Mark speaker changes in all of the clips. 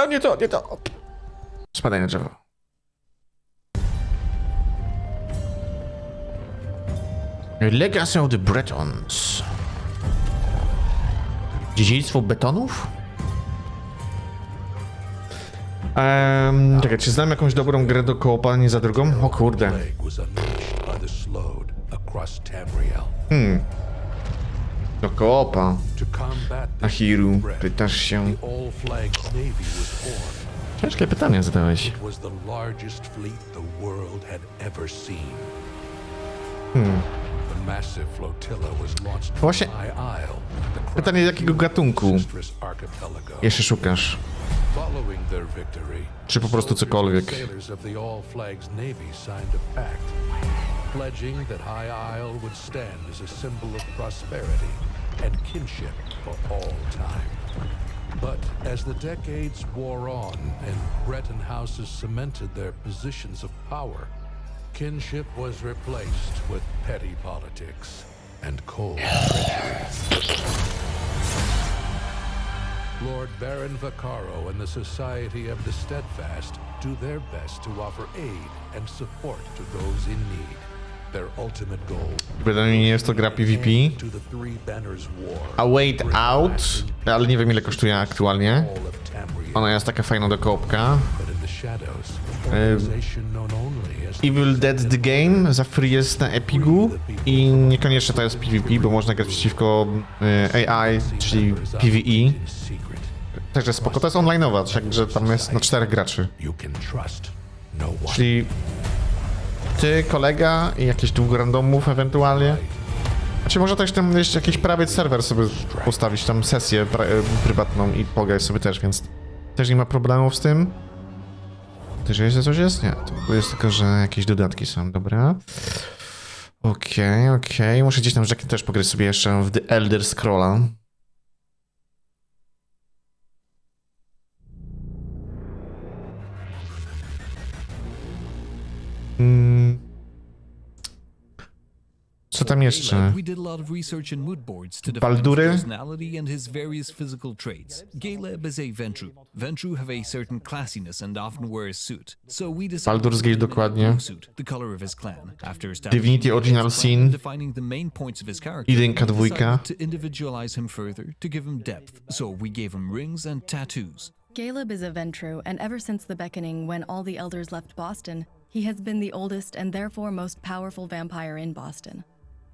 Speaker 1: Nie to, nie to. Spadaj na drzewo. Legacy of the Bretons. Dziedzictwo Betonów? Czekaj, czy znam jakąś dobrą grę do koopa, nie za drugą? O kurde. Do koopa. Na Hiru, pytasz się. Ciężkie pytanie zadałeś. Właśnie pytanie, jakiego gatunku jeszcze szukasz? Czy po prostu cokolwiek?
Speaker 2: Pledging that High Isle would stand as a symbol of prosperity and kinship for all time. But as the decades wore on and Breton houses cemented their positions of power, kinship was replaced with petty politics and cold treachery. Lord Baron Vaccaro and the Society of the Steadfast do their best to offer aid and support to those in need. Their ultimate goal.
Speaker 1: Wiadomo, nie jest to gra PvP. A Wait Out, ale nie wiem ile kosztuje aktualnie. Ona jest taka fajna do koopka. Evil Dead The Game za free jest na Epigu i niekoniecznie to jest PvP, bo można grać przeciwko AI, czyli PvE. Także spoko, to jest online'owa, także tam jest na 4 graczy. Czyli ty, kolega i jakieś dwóch randomów ewentualnie. Znaczy może też tam jeszcze jakiś private serwer sobie postawić, tam sesję prywatną i pograć sobie też, więc też nie ma problemów z tym. Też jeszcze coś jest? Nie, to jest tylko, że jakieś dodatki są, dobra. Okej. Muszę gdzieś tam z Jackiem też pograć sobie jeszcze w The Elder Scrolla. Co tam jeszcze? Baldury? Baldur's Gate dokładnie. Divinity Original Sin. 1, 2.
Speaker 3: Caleb is a Ventru, and ever since the Beckoning, when all the elders left Boston, he has been the oldest and therefore most powerful vampire in Boston.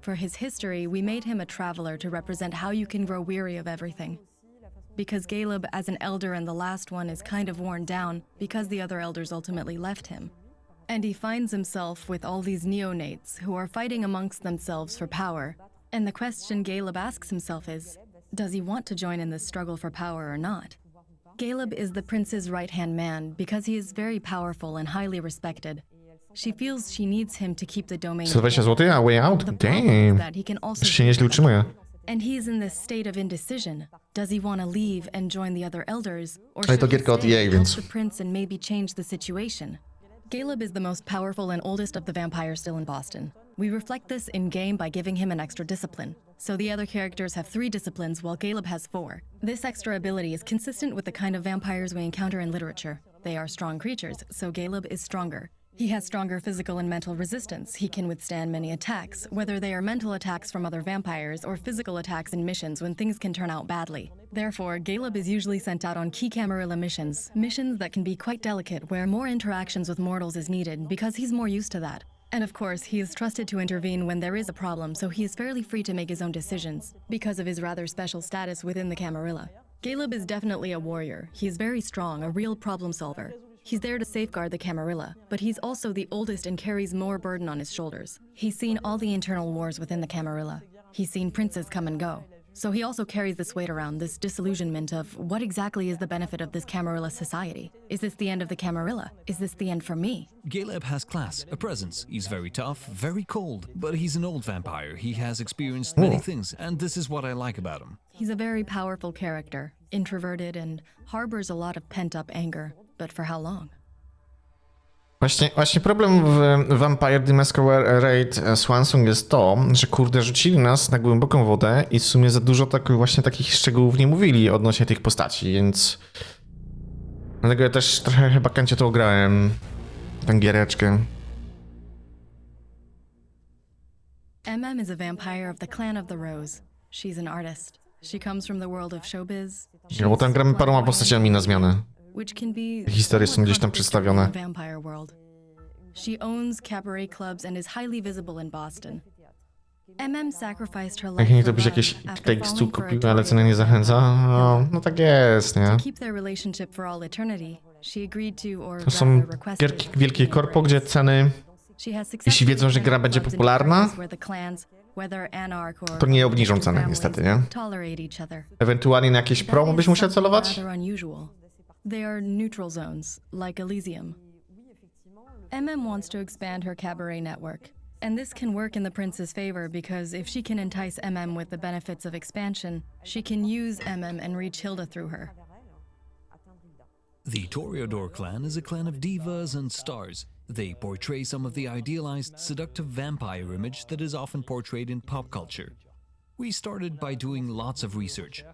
Speaker 3: For his history, we made him a traveler to represent how you can grow weary of everything. Because Caleb, as an elder and the last one, is kind of worn down because the other elders ultimately left him. And he finds himself with all these neonates who are fighting amongst themselves for power. And the question Caleb asks himself is, does he want to join in this struggle for power or not? Caleb is the prince's right-hand man because he is very powerful and highly respected. She feels she needs him to keep the domain.
Speaker 1: 120 zł, a Way Out? Damn. Jeszcze się nieźle utrzymuje.
Speaker 3: And he is in this state of indecision. Does he want to leave and join the other elders, or
Speaker 1: Ale to
Speaker 3: should he
Speaker 1: gierka od
Speaker 3: stay
Speaker 1: EA,
Speaker 3: and
Speaker 1: więc.
Speaker 3: help the prince and maybe change the situation? Caleb is the most powerful and oldest of the vampires still in Boston. We reflect this in-game by giving him an extra discipline. So the other characters have 3 disciplines while Caleb has 4. This extra ability is consistent with the kind of vampires we encounter in literature. They are strong creatures, so Caleb is stronger. He has stronger physical and mental resistance. He can withstand many attacks, whether they are mental attacks from other vampires or physical attacks in missions when things can turn out badly. Therefore, Caleb is usually sent out on key Camarilla missions that can be quite delicate where more interactions with mortals is needed because he's more used to that. And of course, he is trusted to intervene when there is a problem, so he is fairly free to make his own decisions because of his rather special status within the Camarilla. Caleb is definitely a warrior. He is very strong, a real problem solver. He's there to safeguard the Camarilla, but he's also the oldest and carries more burden on his shoulders. He's seen all the internal wars within the Camarilla. He's seen princes come and go. So he also carries this weight around, this disillusionment of what exactly is the benefit of this Camarilla society? Is this the end of the Camarilla? Is this the end for me?
Speaker 4: Caleb has class, a presence. He's very tough, very cold, but he's an old vampire. He has experienced many things, and this is what I like about him.
Speaker 3: He's a very powerful character, introverted and harbors a lot of pent-up anger. But for how long?
Speaker 1: Właśnie problem w Vampire The Masquerade Swansong jest to, że kurde rzucili nas na głęboką wodę i w sumie za dużo właśnie takich szczegółów nie mówili odnośnie tych postaci, więc Dlatego ja też trochę chyba chętnie to grałem. Tę giereczkę.
Speaker 3: MM is a vampire of the clan of the Rose. She's an artist. She comes from the world of showbiz.
Speaker 1: No bo tam gramy paroma postaciami na zmianę.
Speaker 3: Which can be
Speaker 1: Historie są gdzieś tam
Speaker 3: somewhat
Speaker 1: przedstawione.
Speaker 3: contradictory in the vampire world. She owns cabaret clubs and is highly visible in Boston. MM sacrificed her life
Speaker 1: Jak nie to
Speaker 3: for
Speaker 1: byś
Speaker 3: love
Speaker 1: jakieś
Speaker 3: after
Speaker 1: takes two
Speaker 3: falling for a
Speaker 1: kupił, ale cena nie
Speaker 3: toreador
Speaker 1: zachęca.
Speaker 3: named
Speaker 1: No tak jest, nie?
Speaker 3: To keep their relationship for all eternity, she agreed to, or
Speaker 1: To są
Speaker 3: rather requested,
Speaker 1: gierki wielkie korpo, gdzie ceny,
Speaker 3: She has
Speaker 1: jeśli wiedzą, że gra będzie popularna,
Speaker 3: to
Speaker 1: nie obniżą ceny, niestety, nie? Ewentualnie na jakieś promo byś musiał celować?
Speaker 3: They are neutral zones, like Elysium. MM wants to expand her cabaret network. And this can work in the prince's favor because if she can entice MM with the benefits of expansion, she can use MM and reach Hilda through her.
Speaker 4: The Toreador clan is a clan of divas and stars. They portray some of the idealized, seductive vampire image that is often portrayed in pop culture. We started by doing lots of research,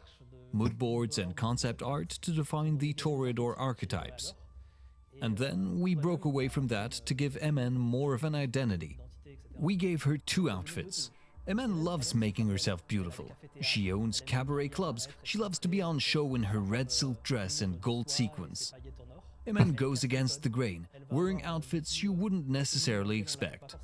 Speaker 4: mood boards and concept art to define the Toreador archetypes. And then we broke away from that to give MN more of an identity. We gave her 2 outfits. MN loves making herself beautiful. She owns cabaret clubs. She loves to be on show in her red silk dress and gold sequins. MM goes against the grain, wearing outfits you wouldn't necessarily expect.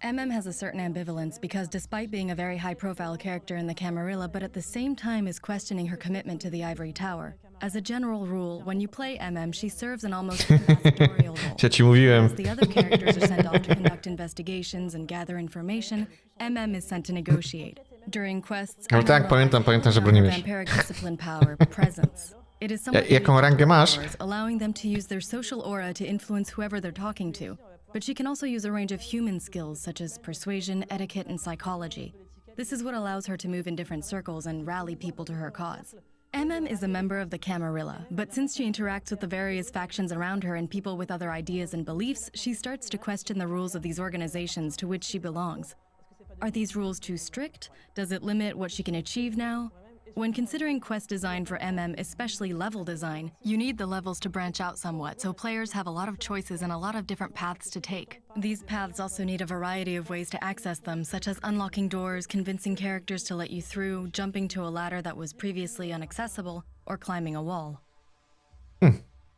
Speaker 3: MM has a certain ambivalence because despite being a very high-profile character in the Camarilla, but at the same time is questioning her commitment to the Ivory Tower. As a general rule, when you play MM, she serves an almost ambassadorial role.
Speaker 1: Ja ci mówiłem.
Speaker 3: As the other characters are sent off to conduct investigations and gather information, MM is sent to negotiate. During quests,
Speaker 1: No tak, pamiętam, że broniłeś.
Speaker 3: vampiric discipline power, presence. It is somewhat
Speaker 1: Jaką rangę masz?
Speaker 3: allowing them to use their social aura to influence whoever they're talking to. But she can also use a range of human skills such as persuasion, etiquette, and psychology. This is what allows her to move in different circles and rally people to her cause. MM is a member of the Camarilla, but since she interacts with the various factions around her and people with other ideas and beliefs, she starts to question the rules of these organizations to which she belongs. Are these rules too strict? Does it limit what she can achieve now? When considering quest design for MM, especially level design, you need the levels to branch out somewhat, so players have a lot of choices and a lot of different paths to take. These paths also need a variety of ways to access them, such as unlocking doors, convincing characters to let you through, jumping to a ladder that was previously inaccessible, or climbing a wall.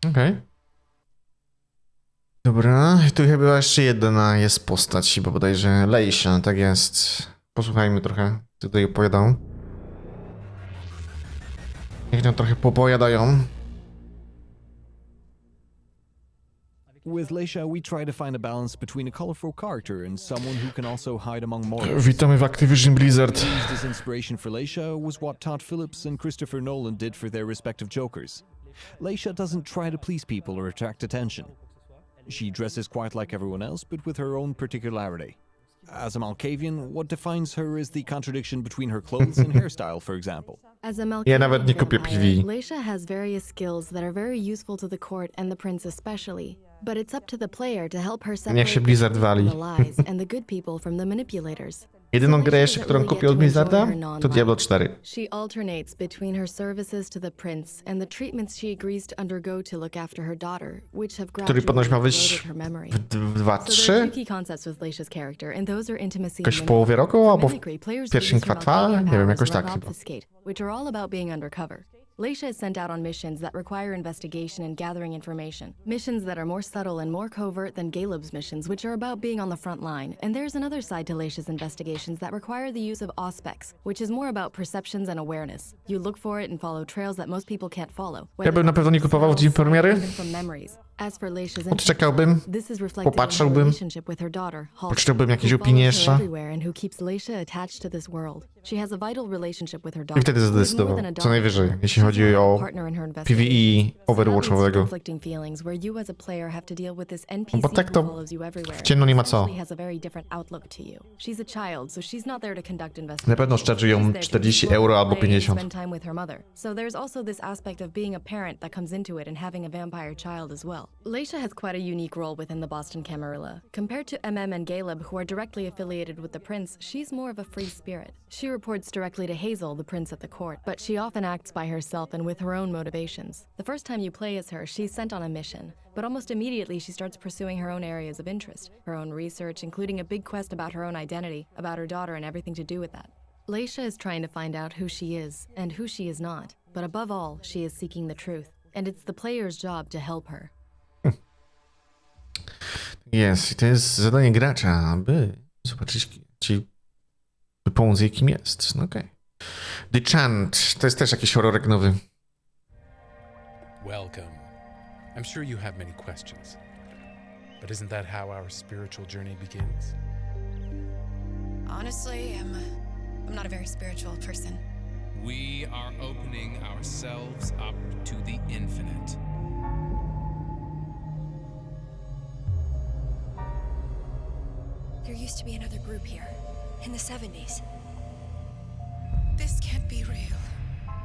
Speaker 1: Okej. Dobra, tu chyba jeszcze jedna jest postać, bo bodajże Lejsia, tak jest. Posłuchajmy trochę, co tutaj opowiadał. Niech nam trochę popowiadają.
Speaker 5: With Leisha, we try to find a balance between a colorful character and someone who can also hide among mortals.
Speaker 1: Witamy w Activision Blizzard.
Speaker 5: Used as inspiration for Leisha was what Todd Phillips and Christopher Nolan did for their respective Jokers. Leisha doesn't try to please people or attract attention. She dresses quite like everyone else, but with her own particularity. As a Malkavian, what defines her is the contradiction between her clothes and hairstyle, for example.
Speaker 3: As a
Speaker 1: Ja nawet nie kupię
Speaker 3: vampire,
Speaker 1: PV.
Speaker 3: Leisha has various skills that are very useful to the court and the prince especially. But it's up to the player to help her separate
Speaker 1: Niech się
Speaker 3: the
Speaker 1: Blizzard
Speaker 3: truth from
Speaker 1: wali.
Speaker 3: the lies and the good people from the manipulators.
Speaker 1: Jedyną grę jeszcze, którą kupię od Blizzarda, to Diablo 4.
Speaker 3: She alternates between her services to the prince and the treatments she agrees to undergo to look after her daughter, which have
Speaker 1: Który
Speaker 3: gradually
Speaker 1: ponoć ma wyjść
Speaker 3: eroded her memory.
Speaker 1: w
Speaker 3: So there are
Speaker 1: 2-3?
Speaker 3: two key concepts with Leisha's character, and those are intimacy
Speaker 1: Jakoś w
Speaker 3: and
Speaker 1: połowie roku, albo w
Speaker 3: mimicry. Players
Speaker 1: pierwszym
Speaker 3: use her
Speaker 1: kwartale?
Speaker 3: Malkavian
Speaker 1: Nie wiem,
Speaker 3: powers
Speaker 1: jakoś tak
Speaker 3: run
Speaker 1: chyba.
Speaker 3: obfuscate, which are all about being undercover. Leisha is sent out on missions that require investigation and gathering information. Missions that are more subtle and more covert than Galeb's missions, which are about being on the front line. And there's another side to Leisha's investigations that require the use of auspex, which is more about perceptions and awareness. You look for it and follow trails that most people can't follow.
Speaker 1: Ja bym na pewno nie kupował w dzień premiery.
Speaker 3: As for Leisha's
Speaker 1: Odczekałbym,
Speaker 3: this is reflected in her
Speaker 1: popatrzyłbym,
Speaker 3: relationship with her daughter, Halsey,
Speaker 1: poczytałbym jakieś
Speaker 3: who
Speaker 1: opinie
Speaker 3: follows her
Speaker 1: jeszcze
Speaker 3: everywhere and who keeps Leisha attached to this world. She has a vital relationship with her
Speaker 1: i
Speaker 3: daughter.
Speaker 1: wtedy
Speaker 3: who is more
Speaker 1: zdecydował,
Speaker 3: than a
Speaker 1: co
Speaker 3: daughter.
Speaker 1: najwyżej, jeśli chodzi
Speaker 3: She's
Speaker 1: o
Speaker 3: a partner in her investigation.
Speaker 1: PvE
Speaker 3: So
Speaker 1: Overwatchowego.
Speaker 3: that leads to conflicting feelings where you as a player have to deal with this NPC
Speaker 1: bo tak to
Speaker 3: who follows you everywhere.
Speaker 1: w ciemno nie ma co.
Speaker 3: Essentially has a very different outlook to you. She's a child, so she's not there to conduct investigations.
Speaker 1: Na pewno szczerzy ją
Speaker 3: She's there to
Speaker 1: 40
Speaker 3: explore,
Speaker 1: euro albo
Speaker 3: play, and
Speaker 1: 50.
Speaker 3: spend time with her mother. So there's also this aspect of being a parent that comes into it and having a vampire child as well. well. Leisha has quite a unique role within the Boston Camarilla. Compared to MM and Caleb, who are directly affiliated with the prince, she's more of a free spirit. She reports directly to Hazel, the prince at the court, but she often acts by herself and with her own motivations. The first time you play as her, she's sent on a mission, but almost immediately she starts pursuing her own areas of interest, her own research, including a big quest about her own identity, about her daughter and everything to do with that. Leisha is trying to find out who she is and who she is not, but above all, she is seeking the truth, and it's the player's job to help her.
Speaker 1: Jest, to jest zadanie gracza, aby zobaczyć, czy pomóc jej kim jest. No okej. The Chant, to jest też jakiś horrorek nowy.
Speaker 6: Welcome. I'm sure you have many questions. But isn't that how our spiritual journey begins?
Speaker 7: Honestly, I'm not a very spiritual person.
Speaker 8: We are opening ourselves up to the infinite.
Speaker 7: There used to be another group here, in the 70s. This can't be real.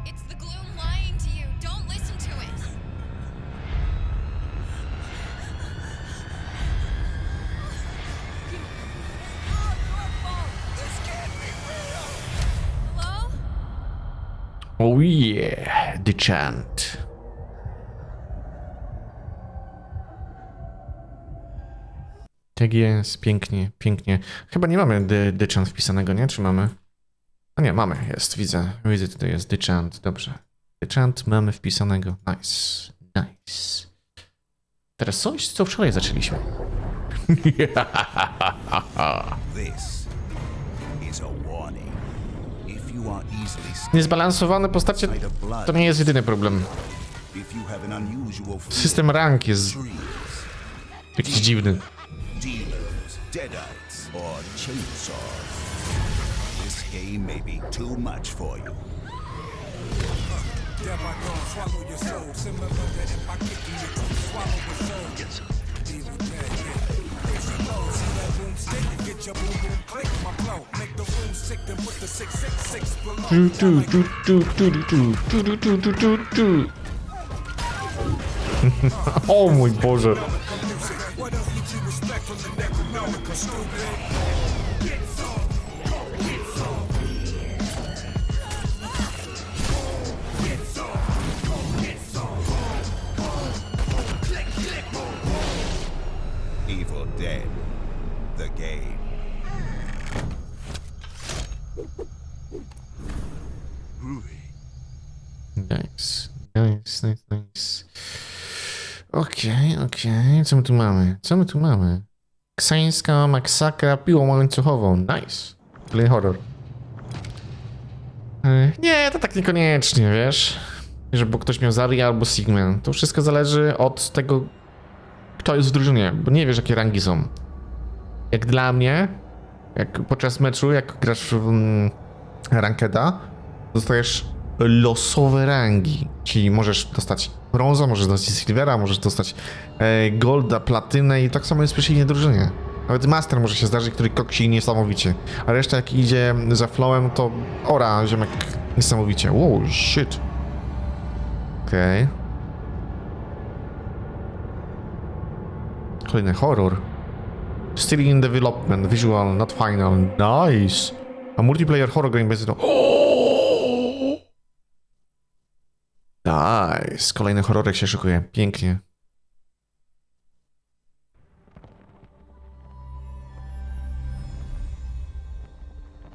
Speaker 7: It's the gloom lying to you. Don't listen to it. Hello?
Speaker 1: Oh yeah, The Chant. Tak jest, pięknie, pięknie. Chyba nie mamy The Chant wpisanego, nie? Czy mamy? A nie, mamy, jest, widzę tutaj jest The Chant, dobrze. The Chant mamy wpisanego, nice, nice. Teraz coś, co wczoraj zaczęliśmy.
Speaker 9: This is a warning. If you are easily
Speaker 1: Niezbalansowane postacie to nie jest jedyny problem.
Speaker 9: if you have an unusual fear,
Speaker 1: System rank jest jakiś dziwny.
Speaker 9: dealers, deadites, or chainsaws, this game may be too much for you.
Speaker 1: O mój Boże.
Speaker 9: Evil Dead, the game.
Speaker 1: Nice. Okej. Co my tu mamy? Ksańska maksakra piłą łańcuchową. Nice. Play horror. Nie, to tak niekoniecznie, wiesz? Żeby ktoś miał Zari albo Sigmę. To wszystko zależy od tego, kto jest w drużynie, bo nie wiesz, jakie rangi są. Jak dla mnie, jak podczas meczu, jak grasz w rankeda, dostajesz losowe rangi. Czyli możesz dostać brąza, możesz dostać silvera, możesz dostać golda, platynę i tak samo jest przy innej drużynie. Nawet master może się zdarzyć, który koksi niesamowicie. A reszta jak idzie za flowem, to ora ziomek niesamowicie. Wow, shit. Okej. Kolejny horror. Still in development, visual, not final. Nice. A multiplayer horror game based on... Nice. Kolejny horrorek się szykuje. Pięknie.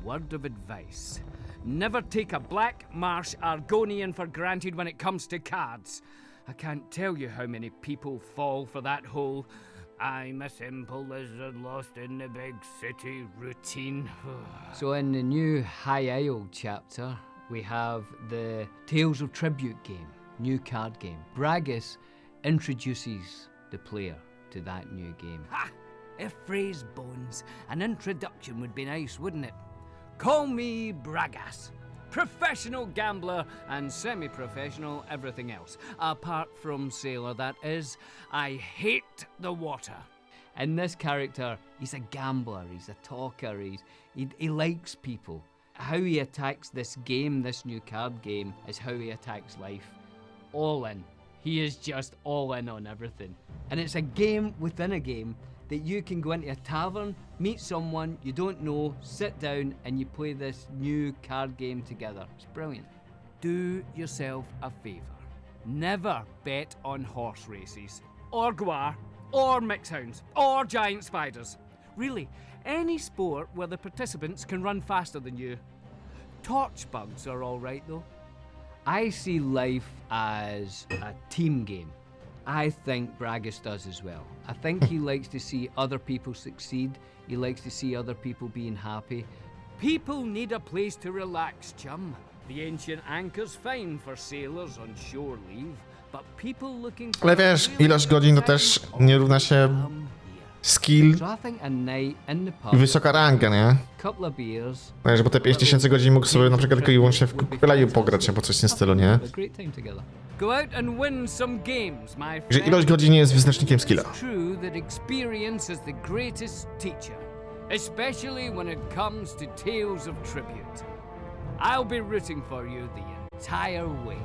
Speaker 10: Word of advice. Never take a black marsh Argonian for granted when it comes to cards. I can't tell you how many people fall for that whole I'm a simple lizard lost in the big city routine. So in the new High Isle chapter, we have the Tales of Tribute game, new card game. Bragus introduces the player to that new game. Ha! If phrase bones, an introduction would be nice, wouldn't it? Call me Bragas. Professional gambler and semi-professional everything else. Apart from sailor, that is. I hate the water. And this character, he's a gambler, he's a talker, he likes people. How he attacks this game, this new card game, is how he attacks life. All in. He is just all in on everything. And it's a game within a game that you can go into a tavern, meet someone you don't know, sit down, and you play this new card game together. It's brilliant. Do yourself a favour. Never bet on horse races, or guar, or mixhounds, or giant spiders. Really, any sport where the participants can run faster than you. Torch bugs are all right though. I see life as a team game. I think Bragas does as well. I think he likes to see other people succeed. He likes to see other people being happy. People need a place to relax, chum. The ancient anchor's fine for sailors on shore leave, but people looking for
Speaker 1: Ale wiesz, ilość godzin to też nie równa się skill
Speaker 10: So I think a night in the
Speaker 1: i
Speaker 10: pub,
Speaker 1: wysoka ranga, nie?
Speaker 10: couple of beers,
Speaker 1: Wiesz, bo te 5000 godzin mógł sobie na przykład tylko i wyłącznie w koleju pograć, albo coś w tym stylu, nie?
Speaker 10: have a great time together. Go out and win some games, my
Speaker 1: Że
Speaker 10: friend.
Speaker 1: ilość godzin nie jest wyznacznikiem skilla.
Speaker 10: It's true that experience is the greatest teacher, especially when it comes to tales of tribute. I'll be rooting for you the entire way.